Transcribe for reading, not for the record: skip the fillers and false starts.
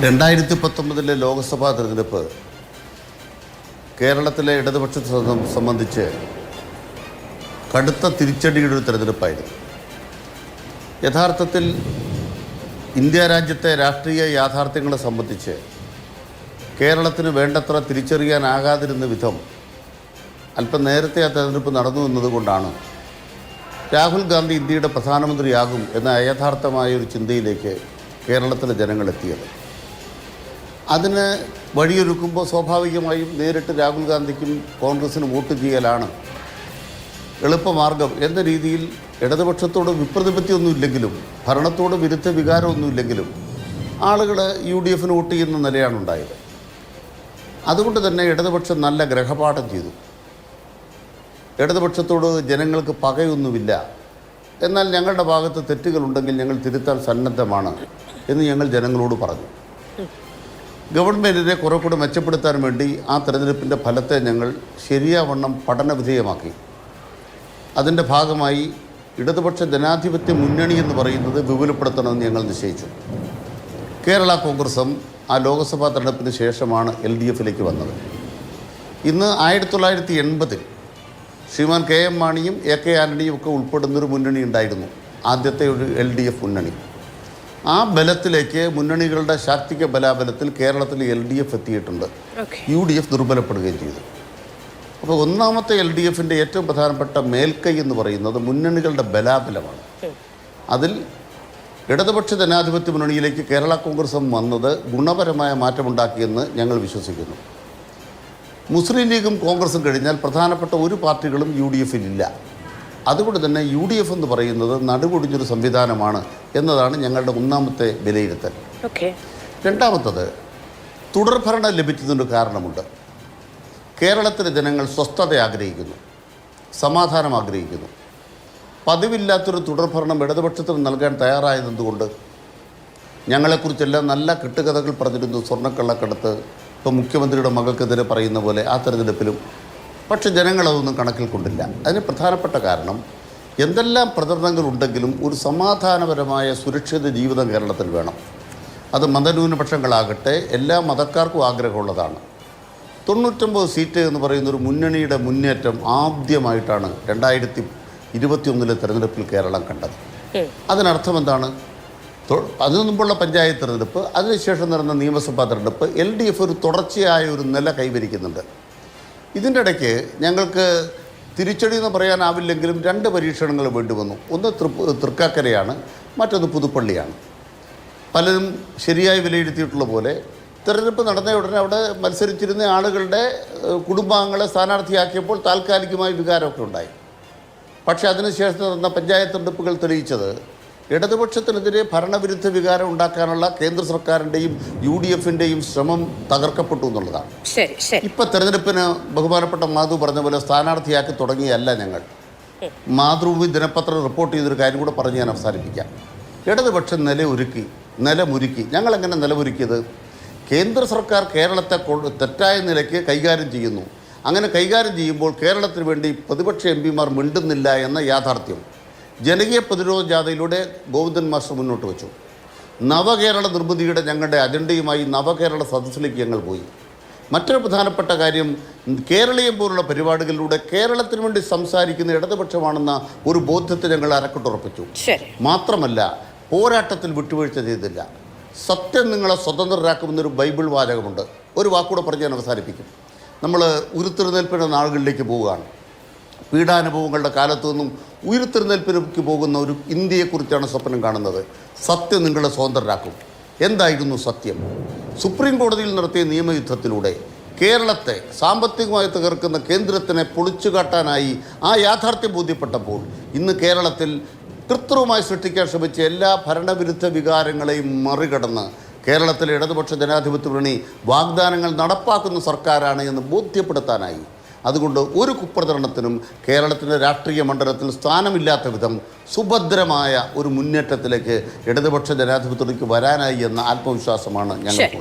2019 ലോക്സഭാ തെരഞ്ഞെടുപ്പ് കേരളത്തിലെ ഇടതുപക്ഷത്തെ സംബന്ധിച്ച് കടുത്ത തിരിച്ചടിയുടെ ഒരു തെരഞ്ഞെടുപ്പായിരുന്നു. യഥാർത്ഥത്തിൽ ഇന്ത്യ രാജ്യത്തെ രാഷ്ട്രീയ യാഥാർത്ഥ്യങ്ങളെ സംബന്ധിച്ച് കേരളത്തിന് വേണ്ടത്ര തിരിച്ചറിയാനാകാതിരുന്ന വിധം അല്പം നേരത്തെ ആ തെരഞ്ഞെടുപ്പ് നടന്നു എന്നതുകൊണ്ടാണ് രാഹുൽ ഗാന്ധി ഇന്ത്യയുടെ പ്രധാനമന്ത്രിയാകും എന്ന യഥാർത്ഥമായ ഒരു ചിന്തയിലേക്ക് കേരളത്തിലെ ജനങ്ങളെത്തിയത്. അതിന് വഴിയൊരുക്കുമ്പോൾ സ്വാഭാവികമായും നേരിട്ട് രാഹുൽ ഗാന്ധിക്കും കോൺഗ്രസിനും വോട്ട് ചെയ്യലാണ് എളുപ്പമാർഗം എന്ന രീതിയിൽ ഇടതുപക്ഷത്തോട് വിപ്രതിപത്തിയൊന്നുമില്ലെങ്കിലും ഭരണത്തോട് വിരുദ്ധ വികാരമൊന്നുമില്ലെങ്കിലും ആളുകൾ UDFന് വോട്ട് ചെയ്യുന്ന നിലയാണ് ഉണ്ടായത്. അതുകൊണ്ട് തന്നെ ഇടതുപക്ഷം നല്ല ഗ്രഹപാഠം ചെയ്തു. ഇടതുപക്ഷത്തോട് ജനങ്ങൾക്ക് പകയൊന്നുമില്ല, എന്നാൽ ഞങ്ങളുടെ ഭാഗത്ത് തെറ്റുകളുണ്ടെങ്കിൽ ഞങ്ങൾ തിരുത്താൻ സന്നദ്ധമാണ് എന്ന് ഞങ്ങൾ ജനങ്ങളോട് പറഞ്ഞു. ഗവൺമെൻറ്റിനെ കുറെ കൂടെ മെച്ചപ്പെടുത്താൻ വേണ്ടി ആ തെരഞ്ഞെടുപ്പിൻ്റെ ഫലത്തെ ഞങ്ങൾ ശരിയാവണ്ണം പഠനവിധേയമാക്കി. അതിൻ്റെ ഭാഗമായി ഇടതുപക്ഷ ജനാധിപത്യ മുന്നണി എന്ന് പറയുന്നത് വിപുലപ്പെടുത്തണമെന്ന് ഞങ്ങൾ നിശ്ചയിച്ചു. കേരള കോൺഗ്രസും ആ ലോക്സഭാ തെരഞ്ഞെടുപ്പിന് ശേഷമാണ് LDFിലേക്ക് വന്നത്. ഇന്ന് 1980 ശ്രീമാൻ KM മാണിയും AK ആൻ്റണിയും ഒക്കെ ഉൾപ്പെടുന്നൊരു മുന്നണി ഉണ്ടായിരുന്നു, ആദ്യത്തെ ഒരു LDF മുന്നണി. ആ ബലത്തിലേക്ക് മുന്നണികളുടെ ശാക്തിക ബലാബലത്തിൽ കേരളത്തിൽ LDF എത്തിയിട്ടുണ്ട്. UDF ദുർബലപ്പെടുകയും ചെയ്തു. അപ്പോൾ ഒന്നാമത്തെ LDFിൻ്റെ ഏറ്റവും പ്രധാനപ്പെട്ട മേൽക്കൈ എന്ന് പറയുന്നത് മുന്നണികളുടെ ബലാബലമാണ്. അതിൽ ഇടതുപക്ഷ ജനാധിപത്യ മുന്നണിയിലേക്ക് കേരള കോൺഗ്രസും വന്നത് ഗുണപരമായ മാറ്റമുണ്ടാക്കിയെന്ന് ഞങ്ങൾ വിശ്വസിക്കുന്നു. മുസ്ലിം ലീഗും കോൺഗ്രസും കഴിഞ്ഞാൽ പ്രധാനപ്പെട്ട ഒരു പാർട്ടികളും UDFിലില്ല. അതുകൊണ്ട് തന്നെ UDF എന്ന് പറയുന്നത് നടുകൊടിഞ്ഞൊരു സംവിധാനമാണ് എന്നതാണ് ഞങ്ങളുടെ ഒന്നാമത്തെ വിലയിരുത്തൽ. രണ്ടാമത്തത്, തുടർഭരണം ലഭിക്കുന്നതിന് കാരണമുണ്ട്. കേരളത്തിലെ ജനങ്ങൾ സ്വസ്ഥത ആഗ്രഹിക്കുന്നു, സമാധാനം ആഗ്രഹിക്കുന്നു. പതിവില്ലാത്തൊരു തുടർഭരണം ഇടതുപക്ഷത്തിന് നൽകാൻ തയ്യാറായതെന്തുകൊണ്ട്? ഞങ്ങളെക്കുറിച്ചെല്ലാം നല്ല കെട്ടുകഥകൾ പറഞ്ഞിരുന്നു, സ്വർണ്ണക്കള്ളക്കടത്ത്, ഇപ്പോൾ മുഖ്യമന്ത്രിയുടെ മകൾക്കെതിരെ പറയുന്ന പോലെ ആ തെരഞ്ഞെടുപ്പിലും. പക്ഷെ ജനങ്ങളതൊന്നും കണക്കിൽ കൊണ്ടില്ല. അതിന് പ്രധാനപ്പെട്ട കാരണം എന്തെല്ലാം പ്രചരണങ്ങളുണ്ടെങ്കിലും ഒരു സമാധാനപരമായ സുരക്ഷിത ജീവിതം കേരളത്തിൽ വേണം. അത് മതന്യൂനപക്ഷങ്ങളാകട്ടെ എല്ലാ മതക്കാർക്കും ആഗ്രഹമുള്ളതാണ്. 99 സീറ്റ് എന്ന് പറയുന്നൊരു മുന്നണിയുടെ മുന്നേറ്റം ആദ്യമായിട്ടാണ് 2021 തെരഞ്ഞെടുപ്പിൽ കേരളം കണ്ടത്. അതിനർത്ഥം എന്താണ്? അതിനു മുമ്പുള്ള പഞ്ചായത്ത് തെരഞ്ഞെടുപ്പ്, അതിനുശേഷം നടന്ന നിയമസഭാ തെരഞ്ഞെടുപ്പ് LDF ഒരു തുടർച്ചയായ ഒരു നില കൈവരിക്കുന്നുണ്ട്. ഇതിൻ്റെ ഇടയ്ക്ക് ഞങ്ങൾക്ക് തിരിച്ചടി എന്ന് പറയാനാവില്ലെങ്കിലും 2 പരീക്ഷണങ്ങൾ വേണ്ടി വന്നു. ഒന്ന് തൃക്കാക്കരയാണ്, മറ്റൊന്ന് പുതുപ്പള്ളിയാണ്. പലരും ശരിയായി വിലയിരുത്തിയിട്ടുള്ള പോലെ തെരഞ്ഞെടുപ്പ് നടന്ന ഉടനെ അവിടെ മത്സരിച്ചിരുന്ന ആളുകളുടെ കുടുംബാംഗങ്ങളെ സ്ഥാനാർത്ഥിയാക്കിയപ്പോൾ താൽക്കാലികമായി വികാരമൊക്കെ ഉണ്ടായി. പക്ഷേ അതിനുശേഷം നടന്ന പഞ്ചായത്ത് തെരഞ്ഞെടുപ്പുകൾ തെളിയിച്ചത് ഇടതുപക്ഷത്തിനെതിരെ ഭരണവിരുദ്ധ വികാരം ഉണ്ടാക്കാനുള്ള കേന്ദ്ര സർക്കാരിൻ്റെയും UDFിൻ്റെയും ശ്രമം തകർക്കപ്പെട്ടു എന്നുള്ളതാണ്. ഇപ്പം തെരഞ്ഞെടുപ്പിന് ബഹുമാനപ്പെട്ട മാധു പറഞ്ഞ പോലെ സ്ഥാനാർത്ഥിയാക്കി തുടങ്ങിയല്ല ഞങ്ങൾ. മാതൃഭൂമി ദിനപത്രം റിപ്പോർട്ട് ചെയ്തൊരു കാര്യം കൂടെ പറഞ്ഞ് ഞാൻ അവസാനിപ്പിക്കാം. ഇടതുപക്ഷം നിലമുരുക്കി. ഞങ്ങളെങ്ങനെ നിലമുരുക്കിയത്? കേന്ദ്ര സർക്കാർ കേരളത്തെ തെറ്റായ നിലയ്ക്ക് കൈകാര്യം ചെയ്യുന്നു. അങ്ങനെ കൈകാര്യം ചെയ്യുമ്പോൾ കേരളത്തിന് വേണ്ടി പ്രതിപക്ഷ MPമാർ മിണ്ടുന്നില്ല എന്ന യാഥാർത്ഥ്യം ജനകീയ പ്രതിരോധ ജാഥയിലൂടെ ഗോവിന്ദൻ മാസ്റ്റർ മുന്നോട്ട് വെച്ചു. നവകേരള നിർമ്മിതിയുടെ ഞങ്ങളുടെ അജണ്ടയുമായി നവകേരള സദസ്സിലേക്ക് ഞങ്ങൾ പോയി. മറ്റൊരു പ്രധാനപ്പെട്ട കാര്യം, കേരളീയം പോലുള്ള പരിപാടികളിലൂടെ കേരളത്തിന് വേണ്ടി സംസാരിക്കുന്ന ഇടതുപക്ഷമാണെന്ന ഒരു ബോധ്യത്തെ ഞങ്ങൾ അരക്കിട്ടുറപ്പിച്ചു. മാത്രമല്ല, പോരാട്ടത്തിൽ വിട്ടുവീഴ്ച ചെയ്തില്ല. സത്യം നിങ്ങളെ സ്വതന്ത്രരാക്കുമെന്നൊരു ബൈബിൾ വാചകമുണ്ട്. ഒരു വാക്കൂടെ പറഞ്ഞ് ഞാൻ അവസാനിപ്പിക്കും. നമ്മൾ ഉരുത്തിരുന്നേൽപ്പിൻ്റെ നാളുകളിലേക്ക് പോവുകയാണ്. പീഡാനുഭവങ്ങളുടെ കാലത്തു നിന്നും ഉയർത്തെഴുന്നേൽപ്പിലേക്ക് പോകുന്ന ഒരു ഇന്ത്യയെക്കുറിച്ചാണ് സ്വപ്നം കാണുന്നത്. സത്യം നിങ്ങളെ സ്വതന്ത്രരാക്കും. എന്തായിരുന്നു സത്യം? സുപ്രീം കോടതിയിൽ നടത്തിയ നിയമയുദ്ധത്തിലൂടെ കേരളത്തെ സാമ്പത്തികമായി തകർക്കുന്ന കേന്ദ്രത്തിനെ പൊളിച്ചുകാട്ടാനായി ആ യാഥാർത്ഥ്യം ബോധ്യപ്പെട്ടപ്പോൾ ഇന്ന് കേരളത്തിൽ കൃത്രിമമായി സൃഷ്ടിക്കാൻ ശ്രമിച്ച എല്ലാ ഭരണവിരുദ്ധ വികാരങ്ങളെയും മറികടന്ന് കേരളത്തിലെ ഇടതുപക്ഷ ജനാധിപത്യ മുന്നണി വാഗ്ദാനങ്ങൾ നടപ്പാക്കുന്ന സർക്കാരാണ് എന്ന് ബോധ്യപ്പെടുത്താനായി. അതുകൊണ്ട് ഒരു കുപ്രചരണത്തിനും കേരളത്തിൻ്റെ രാഷ്ട്രീയ മണ്ഡലത്തിൽ സ്ഥാനമില്ലാത്ത വിധം സുഭദ്രമായ ഒരു മുന്നേറ്റത്തിലേക്ക് ഇടതുപക്ഷ ജനാധിപത്യത്തിലേക്ക് വരാനായി എന്ന ആത്മവിശ്വാസമാണ് ഞങ്ങൾക്ക്.